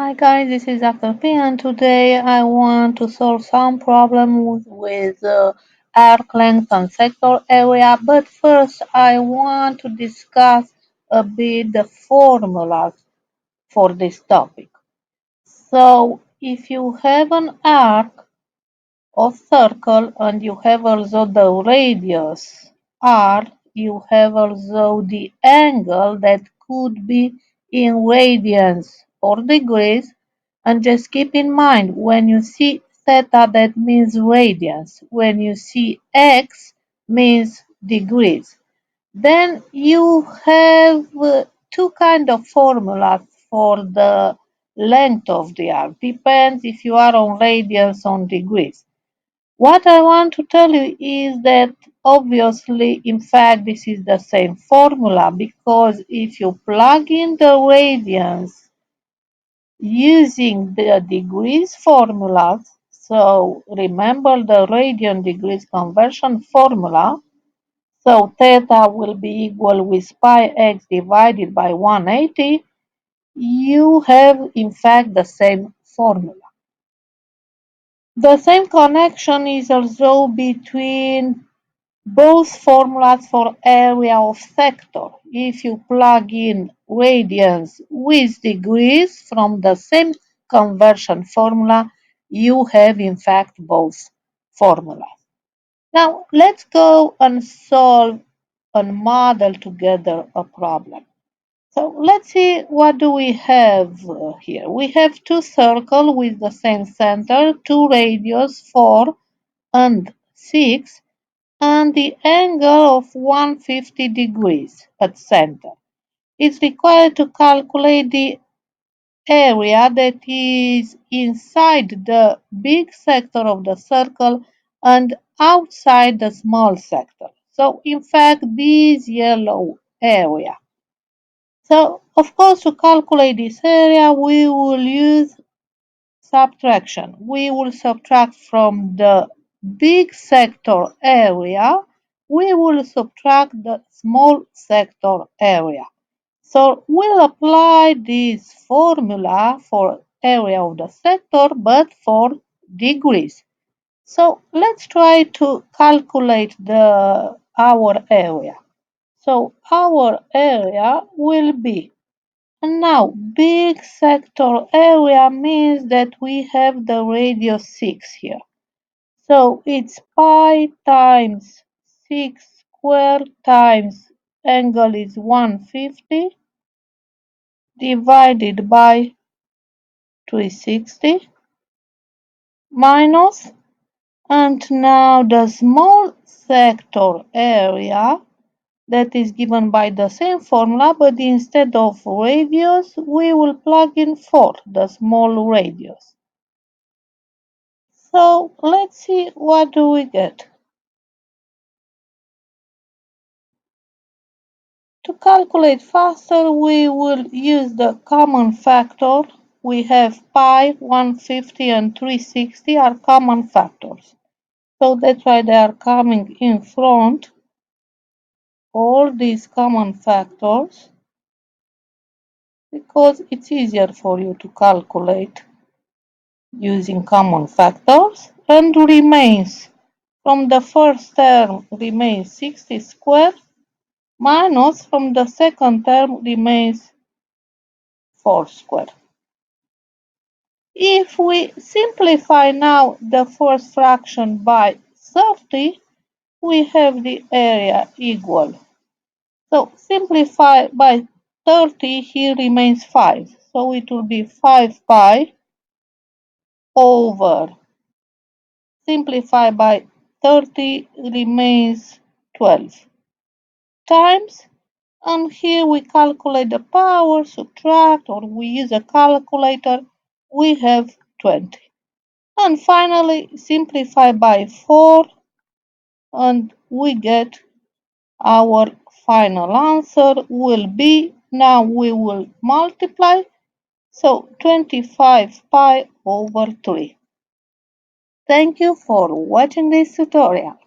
Hi guys, this is Dr. P and today I want to solve some problem with arc length and sector area, but first I want to discuss a bit the formulas for this topic. So if you have an arc or circle and you have also the radius r, you have also the angle that could be in radians or degrees. And just keep in mind, when you see theta, that means radians. When you see x, means degrees. Then you have two kind of formulas for the length of the arc. Depends if you are on radians or degrees. What I want to tell you is that obviously, in fact, this is the same formula because if you plug in the radians using the degrees formulas, so remember the radian degrees conversion formula, so theta will be equal with pi x divided by 180, you have in fact the same formula. The same connection is also between both formulas for area of sector. If you plug in radians with degrees from the same conversion formula, you have in fact both formulas. Now let's go and solve and model together a problem. So let's see what do we have here. We have two circles with the same center, two radius 4 and 6, and the angle of 150 degrees at center. It's required to calculate the area that is inside the big sector of the circle and outside the small sector. So in fact, this yellow area. So of course, to calculate this area, we will use subtraction. We will subtract from the big sector area, we will subtract the small sector area. So we'll apply this formula for area of the sector, but for degrees. So let's try to calculate our area. So our area will be, and now, big sector area means that we have the radius 6 here. So it's pi times 6 squared times angle is 150 divided by 360 minus, and now the small sector area that is given by the same formula, but instead of radius, we will plug in 4, the small radius. So let's see what do we get. To calculate faster, we will use the common factor. We have pi, 150 and 360 are common factors. So that's why they are coming in front, all these common factors, because it's easier for you to calculate using common factors, and remains from the first term remains 60 squared minus from the second term remains 4 squared. If we simplify now the first fraction by 30, we have the area equal. So simplify by 30, here remains 5. So it will be 5 pi over, simplify by 30 remains 12 times, and here we calculate the power, subtract, or we use a calculator, we have 20. And finally simplify by 4 and we get our final answer will be, now we will multiply, so 25 pi over 3. Thank you for watching this tutorial.